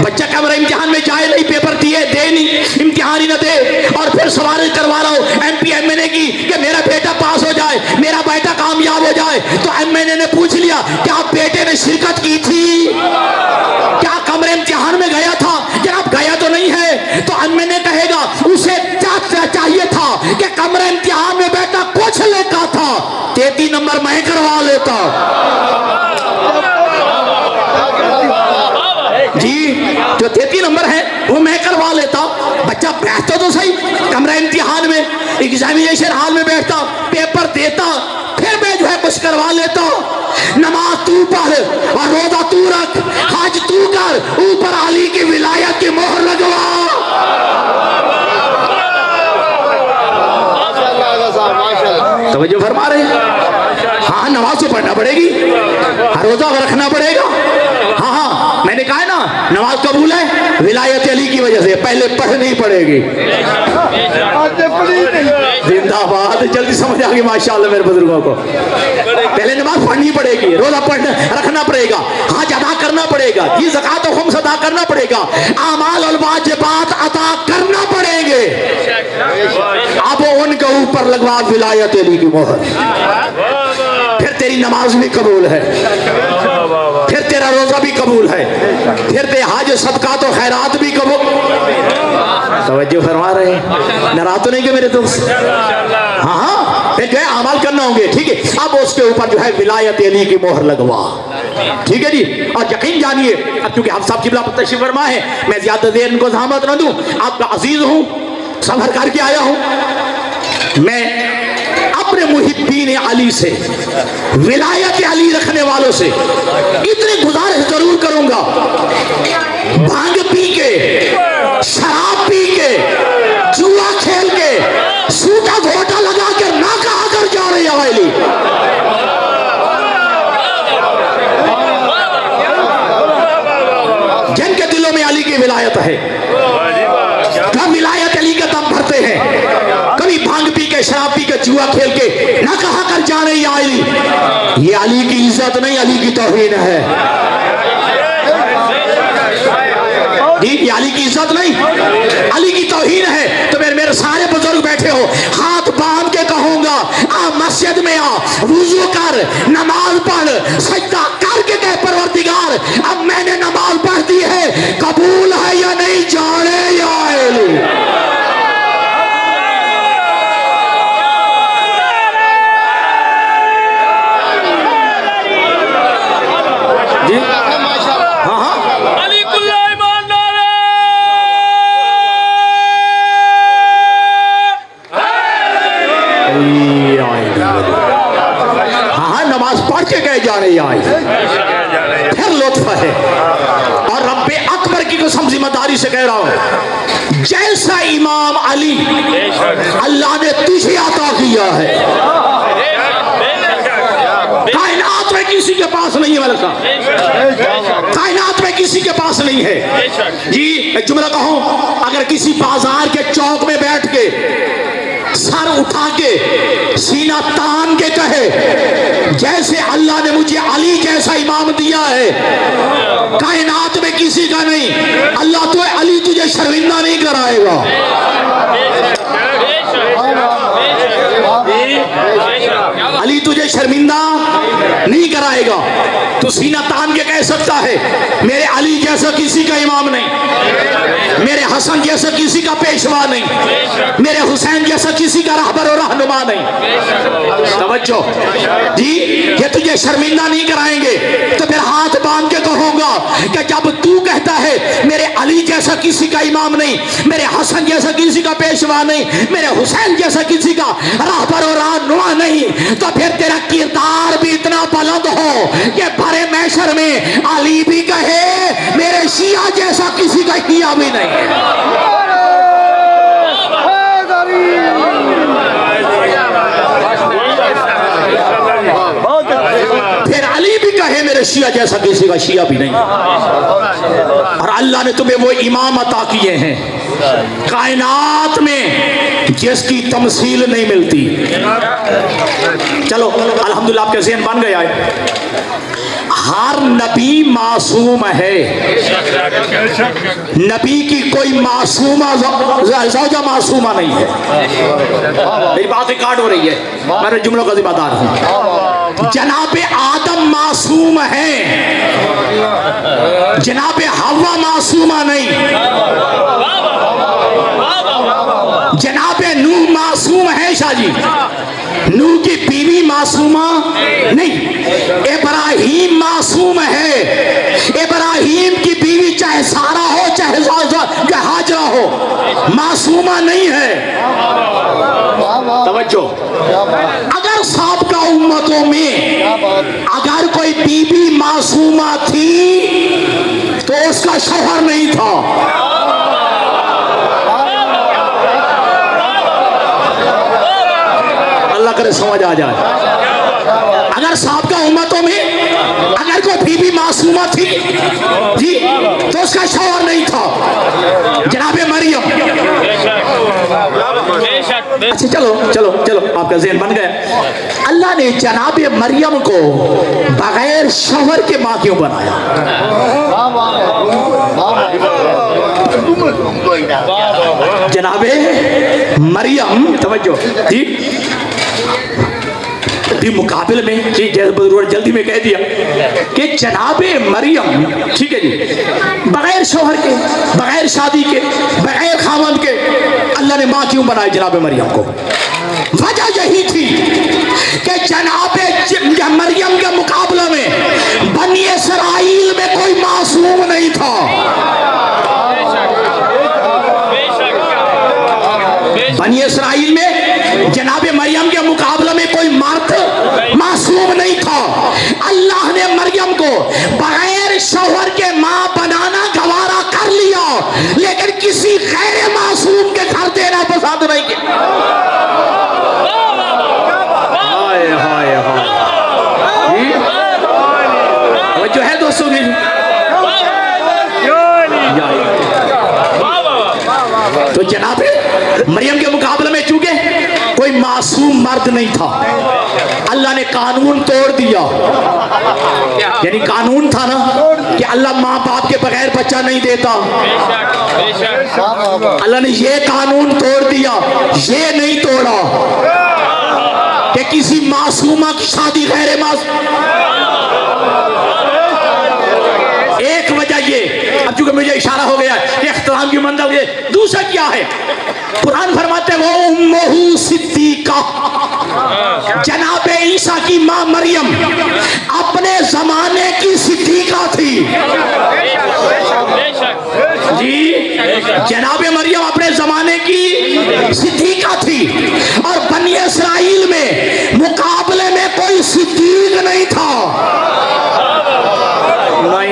Speaker 2: بچہ کمرہ امتحان میں جائے نہیں، پیپر دیے دے نہیں، امتحان ہی نہ دے، اور پھر سوال کروا رہا ہو ایم پی ایم این اے کی کہ میرا بیٹا پاس ہو جائے، میرا بیٹا کامیاب ہو جائے، تو ایم این اے نے پوچھ لیا کیا بیٹے نے شرکت کی تھی، کیا کمرے امتحان میں گیا تھا؟ جناب گیا تو نہیں ہے، تو ایم این اے کہے گا اسے کیا چاہیے تھا کہ کمرے امتحان میں بیٹا کچھ لیتا تھا، 33 نمبر میں کروا لیتا جی، جو 33 نمبر ہے وہ میں کروا لیتا، بچہ بیٹھتا تو صحیح کمرہ امتحان میں، ایگزامینیشن ہال میں بیٹھتا، پیپر دیتا، پھر میں جو ہے کچھ کروا لیتا۔ نماز تو پڑھ اور روزہ تو رکھ، حج تو کر، اوپر علی کی ولایت کی مہر لگوا۔ توجہ فرما رہے ہیں؟ ہاں نماز تو پڑھنا پڑے گی، روزہ رکھنا پڑے گا، ہاں میں نے کہا ہے نا نماز قبول ہے ولایت علی کی وجہ سے، پہلے پڑھنی پڑے گی۔ زندہ باد، جلدی سمجھ آ گئی ماشاءاللہ میرے بزرگوں کو، پہلے نماز پڑھنی پڑے گی، روزہ پڑھنا رکھنا پڑے گا، حج ادا کرنا پڑے گا، یہ زکات و خمس ادا کرنا پڑے گا، اعمال الواجبات ادا کرنا پڑیں گے، اب ان کے اوپر لگوا ولایت علی کی مہر، پھر تیری نماز بھی قبول ہے، پھر تیرا روزہ بھی قبول ہے، پھر تیرے حج صدقات و خیرات بھی قبول۔ توجہ فرما رہے ہیں؟ ناراض تو نہیں کہ میرے دوست؟ ہاں پھر جو ہے اعمال کرنا ہوں گے، ٹھیک ہے، اب اس کے اوپر جو ہے ولایت علی کی مہر لگوا، ٹھیک ہے جی۔ اور یقین جانیے اب چونکہ ہم صاحب قبلہ پر تشریف فرما ہے، میں زیادہ دیر ان کو زحمت نہ دوں، آپ کا عزیز ہوں، سفر کر کے آیا ہوں، میں اپنے محبین علی سے، ولایت علی رکھنے والوں سے اتنی گزارش ضرور کروں گا، بھانگ پی کے، شراب پی کے، جوا کھیل کے، سوٹا گھوٹا لگا کے نہ کہا کر جا رہے ہیں علی، جن کے دلوں میں علی کی ولایت ہے، جب ولایت علی کا دم بھرتے ہیں کبھی بھانگ پی کے شراب پی کے جوا کھیل کے نہ کہا کر جانے یا علی، یہ علی کی عزت نہیں علی کی توہین ہے. یہ علی کی عزت نہیں علی کی توہین ہے. تو میرے سارے بزرگ بیٹھے ہو، ہاتھ باندھ کے کہوں گا آ مسجد میں آ، وضو کر، نماز پڑھ، سجدہ کر کے کہہ پروردگار اب میں نے نماز پڑھ دی ہے، قبول ہے یا نہیں جانے یا علی. جی ہاں ہاں ہاں نماز پڑھ کے گئے جانے آئے پھر لطف ہے. اور رب اکبر کی قسم ذمہ داری سے کہہ رہا ہوں، جیسا امام علی اللہ نے تجھے عطا کیا ہے کائنات میں کسی کے پاس نہیں ہے. ملک صاحب کائنات میں کسی کے پاس نہیں ہے. جی ایک جملہ کہوں، اگر کسی بازار کے چوک میں بیٹھ کے سر اٹھا کے سینہ تان کے کہے جیسے اللہ نے مجھے علی جیسا امام دیا ہے کائنات میں کسی کا نہیں، اللہ تو علی تجھے شرمندہ نہیں کرائے گا. علی تجھے شرمندہ نہیں کرائے گا. تو سینہ تان کے کہہ سکتا ہے میرے علی جیسا کسی کا امام نہیں، میرے حسن جیسا کسی کا پیشوا نہیں، میرے حسین جیسا کسی کا رہبر و رہنما نہیں. توجہ جی یہ تجھے شرمندہ نہیں کرائیں گے. تو پھر ہاتھ باندھ کے کہوں گا کہ جب تو کہتا ہے میرے علی جیسا کسی کا امام نہیں، میرے حسن جیسا کسی کا پیشوا نہیں، میرے حسین جیسا کسی کا رہبر و رہنما نہیں، تو پھر تیرا کردار بھی اتنا بلند ہو کہ بھرے محشر میں علی بھی کہے میرے شیعہ جیسا کسی کا کیا بھی نہیں. پھر علی بھی کہے میرے شیعہ جیسا کسی کا شیعہ بھی نہیں. اور اللہ نے تمہیں وہ امام عطا کیے ہیں کائنات میں جس کی تمثیل نہیں ملتی. چلو الحمدللہ آپ کے ذہن بن گیا ہے ہر نبی معصوم ہے، نبی کی کوئی معصومہ زوجہ معصومہ نہیں ہے. میری بات ریکارڈ ہو رہی ہے، میں جملوں کا ذمہ دار ہوں. جناب آدم معصوم ہے، جناب حوا معصومہ نہیں، جناب نوح معصوم ہے. شاہ جی نوح کی بیوی معصومہ نہیں، ابراہیم معصوم ہے. ابراہیم کی بیوی چاہے سارا ہو چاہے ہاجرہ ہو معصومہ نہیں ہے. توجہ اگر سابقہ امتوں میں اگر کوئی بیوی معصومہ تھی تو اس کا شوہر نہیں تھا. اللہ کرے سمجھ آ جائے. اگر سابقہ امتوں میں اگر کوئی بیوی معصومہ تھی جی تو اس کا شوہر نہیں تھا جناب مریم. اچھا چلو چلو چلو آپ کا ذہن بن گیا. اللہ نے جناب مریم کو بغیر شوہر کے ماں کیوں بنایا؟ جناب مریم توجہ جی بھی مقابل میں جلدی میں کہہ دیا کہ جناب مریم ٹھیک ہے جی بغیر شوہر کے بغیر شادی کے بغیر خاوند کے اللہ نے ماں کیوں بنائی جناب مریم کو؟ وجہ یہی تھی کہ جناب مریم کے مقابلہ میں بنی اسرائیل میں کوئی معصوم نہیں تھا. بنی اسرائیل میں جناب مریم کے مقابلہ میں کوئی مرد معصوم نہیں تھا. اللہ نے مریم کو بغیر شوہر کے ماں بنانا گوارا کر لیا لیکن کسی غیر معصوم کے گھر دینا پسند نہیں کیا. جو ہے دوستوں کی تو جناب مریم کے مقابلے میں چونکہ کوئی معصوم مرد نہیں تھا، اللہ نے قانون توڑ دیا. یعنی قانون تھا نا کہ اللہ ماں باپ کے بغیر بچہ نہیں دیتا، اللہ نے یہ قانون توڑ دیا. یہ نہیں توڑا کہ کسی معصومہ کی شادی غیر ایک وجہ یہ، اب چونکہ مجھے اشارہ ہو گیا کہ اختتام کی منزل یہ. دوسرا کیا ہے؟ قرآن فرماتے ہیں وہ امہ صدیقہ، جناب عیسیٰ کی ماں مریم اپنے زمانے کی صدیقہ تھی. جی جناب مریم اپنے زمانے کی صدیقہ تھی، اور بنی اسرائیل میں مقابلے میں کوئی صدیق نہیں تھا.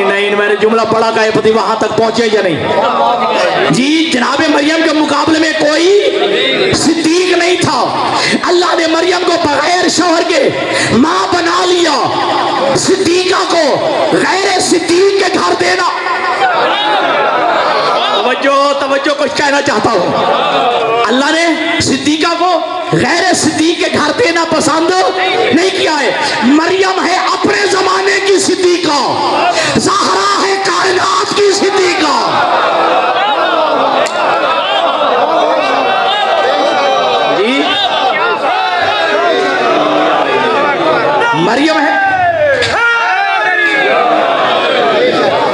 Speaker 2: نہیں میں نے جملہ پڑھا کہ پتی وہاں تک پہنچے یا نہیں؟ جی جناب مریم کے مقابلے میں کوئی صدیق نہیں تھا. اللہ نے مریم کو بغیر شوہر کے ماں بنا لیا. صدیقہ کو غیر صدیق کے گھر دینا، توجہ کچھ کہنا چاہتا ہوں، اللہ نے صدیقہ کو غیر صدیق کے گھر دینا پسند نہیں کیا ہے. مریم ہے اپنے زمانے کی صدیقہ، زہرا ہے کائنات کی صدیقہ. جی مریم ہے.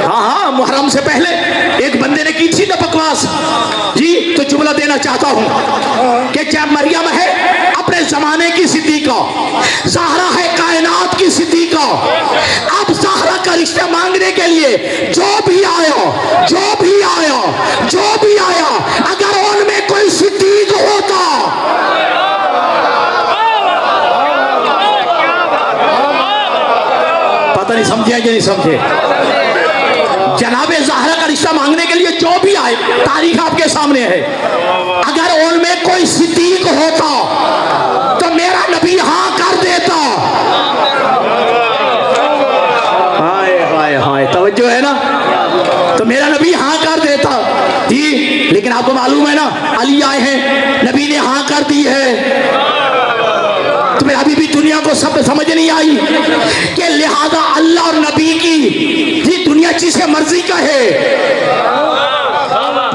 Speaker 2: ہاں محرم سے پہلے ایک بندے نے کی تھی نا بکواس. جی تو جملہ دینا چاہتا ہوں کہ جب مریم ہے اپنے زمانے کی صدیقہ، زہرا ہے کائنات کی صدیقہ. اب زہرا کا رشتہ مانگنے کے لیے جو بھی آیا اگر ان میں کوئی صدیق ہوتا، پتہ نہیں سمجھے کہ نہیں سمجھے. جناب زہرا کا رشتہ مانگنے کے لیے جو بھی آئے، تاریخ آپ کے سامنے ہے، اگر ان میں کوئی صدیق ہوتا تو میرا نبی ہاں کر دیتا. ہائے توجہ ہے نا، تو میرا نبی ہاں کر دیتا. جی لیکن آپ کو معلوم ہے نا علی آئے ہیں، نبی نے ہاں کر دی ہے. تو میرا ابھی بھی دنیا کو سب سمجھ نہیں آئی کہ لہذا اللہ اور نبی کی دنیا جسے مرضی کہے،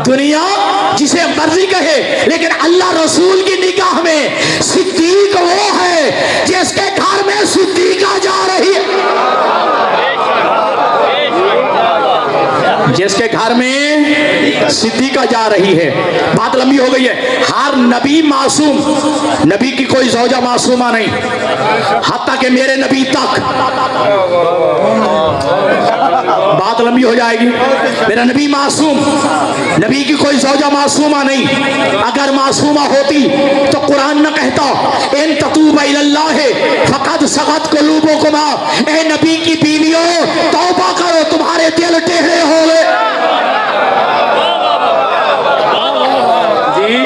Speaker 2: دنیا جسے مرضی کہے، لیکن اللہ رسول کی نگاہ میں صدیق وہ ہے جس کے گھر میں صدیقہ جا رہی ہے، جس کے گھر میں صدیقہ جا رہی ہے. بات لمبی ہو گئی ہے. ہر نبی معصوم، نبی کی کوئی زوجہ معصومہ نہیں، حتیٰ کہ میرے نبی تک. بات لمبی ہو جائے گی. میرا نبی معصوم، نبی کی کوئی زوجہ معصومہ نہیں. اگر معصومہ ہوتی تو قرآن نہ کہتا ان تتوبا الی اللہ فقد صغت قلوبکما. اے نبی کی بیویوں توبہ کرو، تمہارے دل ٹیڑھے ہو گئے. جی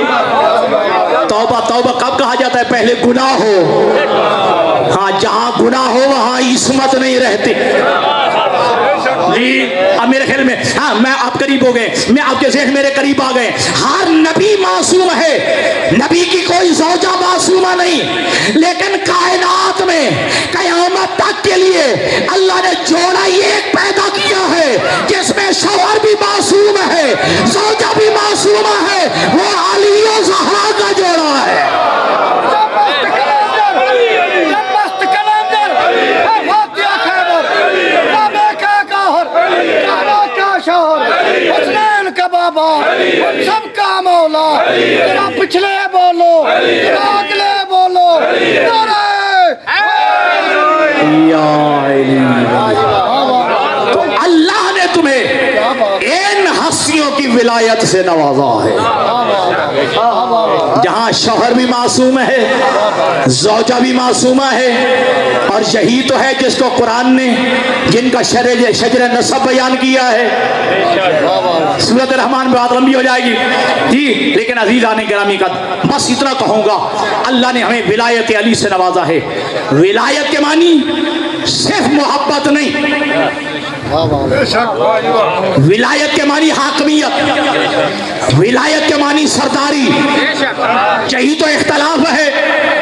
Speaker 2: توبہ کب کہا جاتا ہے؟ پہلے گناہ ہو. ہاں جہاں گناہ ہو وہاں عصمت نہیں رہتی. جی اب میرے خیال میں ہاں میں آپ قریب ہو گئے، میں آپ کے ذہن میرے قریب آ گئے. ہر نبی معصوم ہے، نبی کی کوئی زوجہ معصومہ نہیں، لیکن کائنات میں قیامت تک کے لیے اللہ نے جوڑا ایک پیدا کیا ہے جس میں شوہر بھی معصوم ہے، زوجہ بھی معصومہ ہے. وہ علی و زہرا کا جوڑا ہے.
Speaker 3: سب کا مولا، ذرا پچھلے بولو، ذرا اگلے بولو.
Speaker 2: تو اللہ نے تمہیں ان ہستیوں کی ولایت سے نوازا ہے جہاں شوہر بھی معصوم ہے، زوجہ بھی معصومہ ہے. اور یہی تو ہے جس کو قرآن نے، جن کا شجر نسب بیان کیا ہے. سورۃ الرحمن میں بات لمبی ہو جائے گی. جی لیکن عزیزان گرامی کا بس اتنا کہوں گا، اللہ نے ہمیں ولایت علی سے نوازا ہے. ولایت کے معنی صرف محبت نہیں، ولایت کے معنی حاکمیت، ولایت کے معنی
Speaker 4: مانی سرداری. یہی تو اختلاف ہے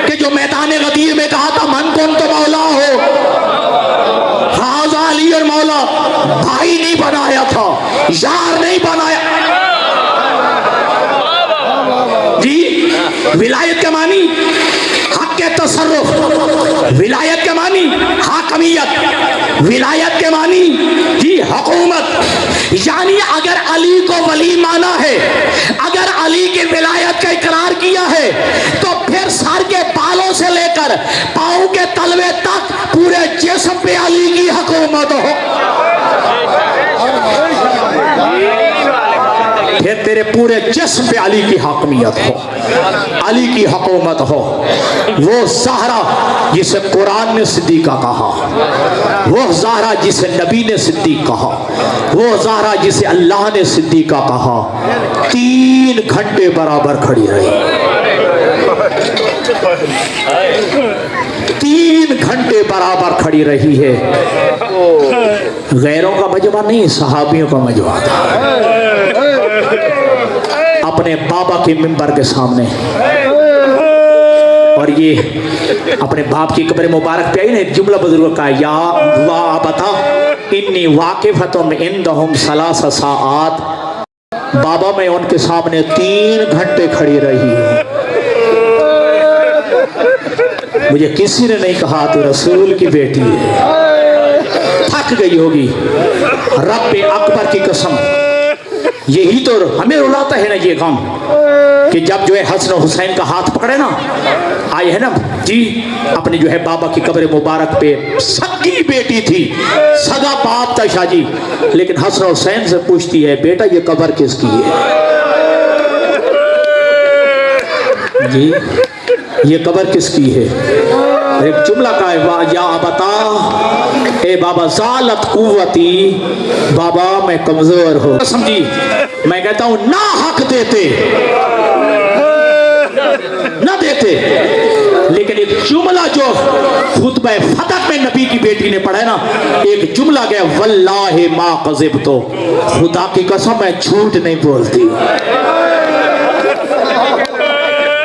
Speaker 4: کہ جو میدان غدیر میں کہا تھا من کن تو مولا ہو، حاضر علی اور مولا بھائی نہیں بنایا تھا، یار نہیں بنایا. جی ولایت کے معنی حق کے تصرف، ولایت کے معنی حاکمیت، ولایت کے معنی جی حکومت. یعنی اگر علی کو ولی مانا ہے، اگر علی کی ولایت کا اقرار کیا ہے، تو پھر سر کے بالوں سے لے کر پاؤں کے تلوے تک پورے جسم پہ علی کی حکومت ہو. پھر تیرے پورے جسم پہ علی کی حاکمیت ہو، علی کی حکومت ہو. وہ زہرا جسے قرآن نے صدیقہ کہا، وہ زہرا جسے نبی نے صدیق کہا، وہ زہرا جسے اللہ نے صدیقہ کہا، 3 گھنٹے برابر کھڑی رہی. 3 گھنٹے برابر کھڑی رہی ہے. غیروں کا مجمع نہیں، صحابیوں کا مجمع تھا. اپنے بابا کے منبر کے سامنے، اور یہ اپنے باپ کی قبر مبارک پہ آئی نا، ایک جملہ بزرگ کا، یا وابتا انی واقفتم عندہم 3 ساعات. بابا میں ان کے سامنے 3 گھنٹے کھڑی رہی ہوں. مجھے کسی نے نہیں کہا تو رسول کی بیٹی ہے. تھک گئی ہوگی. رب اکبر کی قسم، یہی تو ہمیں رلاتا ہے نا یہ غم کہ جب جو ہے حسن و حسین کا ہاتھ پکڑے نا، آئے ہے نا جی اپنے جو ہے بابا کی قبر مبارک پہ. سکی بیٹی تھی، سگا باپ تھا شاہ جی، لیکن حسن و حسین سے پوچھتی ہے بیٹا یہ قبر کس کی ہے؟ جی یہ قبر کس کی ہے؟ ایک جملہ کا ہے، یا بتا اے بابا زالت قوتی، بابا میں کمزور ہو. سمجھی میں کہتا ہوں نہ حق دیتے نہ دیتے، لیکن ایک جملہ جو خطبہ فتح میں نبی کی بیٹی نے پڑھا ہے نا، ایک جملہ گیا واللہ ما قذبت، خدا کی قسم میں جھوٹ نہیں بولتی.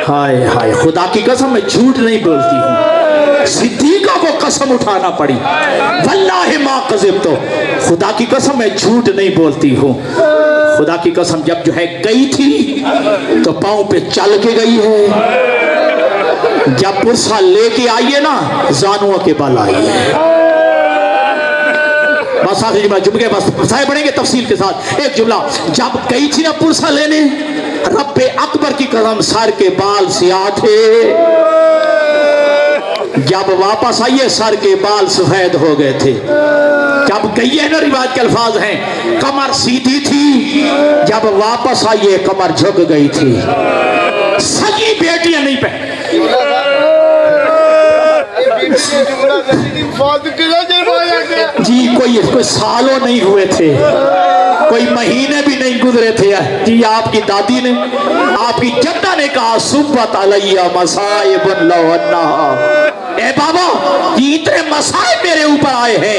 Speaker 4: ہائے ہائے خدا کی قسم میں جھوٹ نہیں بولتی ہوں. صدیقہ کو قسم اٹھانا پڑی، واللہ ما قذبت، خدا کی قسم میں جھوٹ نہیں بولتی ہوں. خدا کی قسم جب جو ہے گئی تھی تو پاؤں پہ چل کے گئی ہے، جب پرسہ لے کے آئیے نا زانووں کے بل آئی ہے. بس آخری جملہ جملے بس پرسائے پڑھیں گے تفصیل کے ساتھ. ایک جملہ جب گئی تھی نا پرسہ لینے، رب اکبر کی قسم سر کے بال سیاہ تھے، جب واپس آئیے سر کے بال سفید ہو گئے تھے. جب گئی ہے نا روایت کے الفاظ ہیں کمر سیدھی تھی، جب واپس آئیے کمر جھک گئی تھی. سگی بیٹیاں نہیں پہ جی کوئی سالوں نہیں ہوئے تھے، کوئی مہینے بھی نہیں گزرے تھے جی. آپ کی دادی نے، آپ کی جدہ نے کہا صبت علیہ مصائب لو انہا، اے بابا یہ اتنے مسائب میرے اوپر آئے ہیں،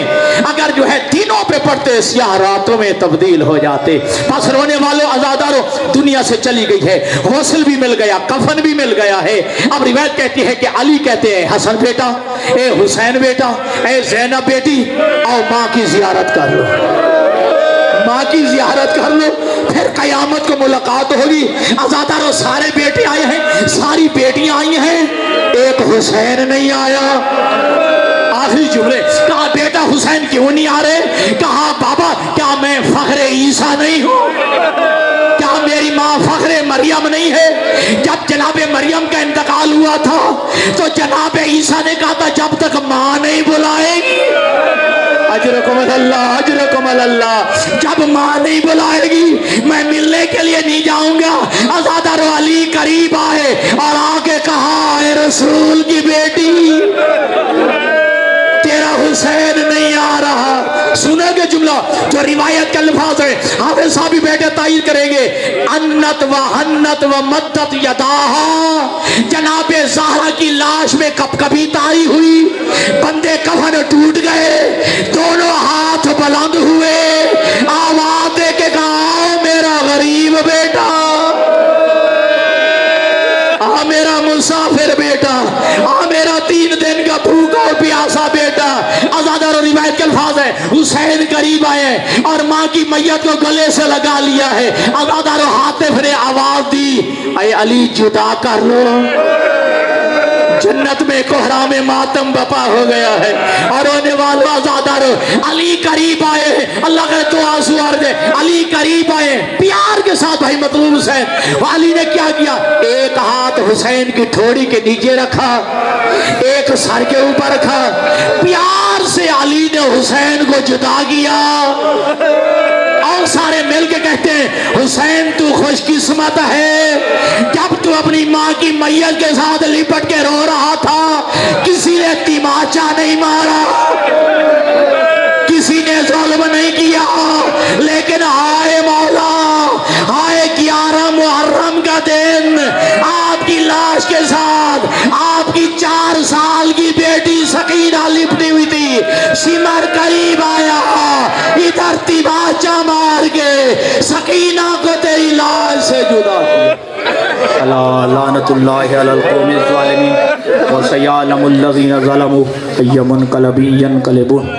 Speaker 4: اگر جو ہے دنوں پہ پڑھتے سیاہ راتوں میں تبدیل ہو جاتے. بس رونے والوں عزاداروں دنیا سے چلی گئی ہے، غسل بھی مل گیا، کفن بھی مل گیا ہے. اب روایت کہتی ہے کہ علی کہتے ہیں حسن بیٹا، اے حسین بیٹا، اے زینب بیٹی، آؤ ماں کی زیارت کر لو، ماں کی زیارت کر لو، پھر قیامت کو ملاقات ہوگی. عزاداروں سارے بیٹے آئے ہیں، ساری بیٹیاں آئی ہیں، ایک حسین نہیں آیا. آخری جملے کہا بیٹا حسین کیوں نہیں آ رہے؟ کہا بابا کیا میں فخر عیسیٰ نہیں ہوں؟ کیا میری ماں فخر مریم نہیں ہے؟ جب جناب مریم کا انتقال ہوا تھا تو جناب عیسیٰ نے کہا تھا جب تک ماں نہیں بلائے گی، اجرکم اللہ اجرکم اللہ، جب ماں نہیں بلائے گی میں ملنے کے لیے نہیں جاؤں گا. عزادار علی قریب آئے اور آ کے کہا اے رسول کی بیٹی تیرا حسین نہیں آ رہا. سنیں گے جملہ جو روایت کے الفاظ ہے، حافظ صاحب بھی بیٹے تائید کریں گے. انت و حنت و مدت یداہا، جناب زہرا کی لاش میں کب کبھی تاری ہوئی، بندے کفن ٹوٹ گئے، دونوں ہاتھ بلند ہوئے، آواز دے کے کہا میرا غریب بیٹا. حسین قریب آئے اور ماں کی میت کو گلے سے لگا لیا ہے. عزادارو حاطف نے آواز دی اے علی جدا کر لو. جنت میں کوہرام ماتم بپا ہو گیا ہے. اور رونے والوں عزادارو علی قریب آئے. اللہ کرے تو آنسو آر دے. علی قریب آئے پیار کے ساتھ بھائی مطلوب حسین. علی نے کیا کیا؟ ایک ہاتھ حسین کی ٹھوڑی کے نیچے رکھا, ایک سر کے اوپر رکھا. پیار سے علی نے حسین کو جدا کیا. اور سارے مل کے کہتے ہیں حسین تو خوش قسمت ہے, جب تو اپنی ماں کی میت کے ساتھ لپٹ کے رو رہا تھا کسی نے تماچا نہیں مارا, کسی نے ظلم نہیں کیا. لیکن ہائے مولا, ہائے 11 محرم کا دن آپ کی لاش کے ساتھ آپ کی 4 سال کی بیٹی سکینہ لپٹی ہوئی تھی. سمر قریب آیا, ادھر تماچا مار کے سکینہ کو تیری لاش سے جدا کیا.
Speaker 2: الا لعنت اللہ علی القوم الظالمین وسیعلم الذین ظلموا ای منقلب ینقلبون.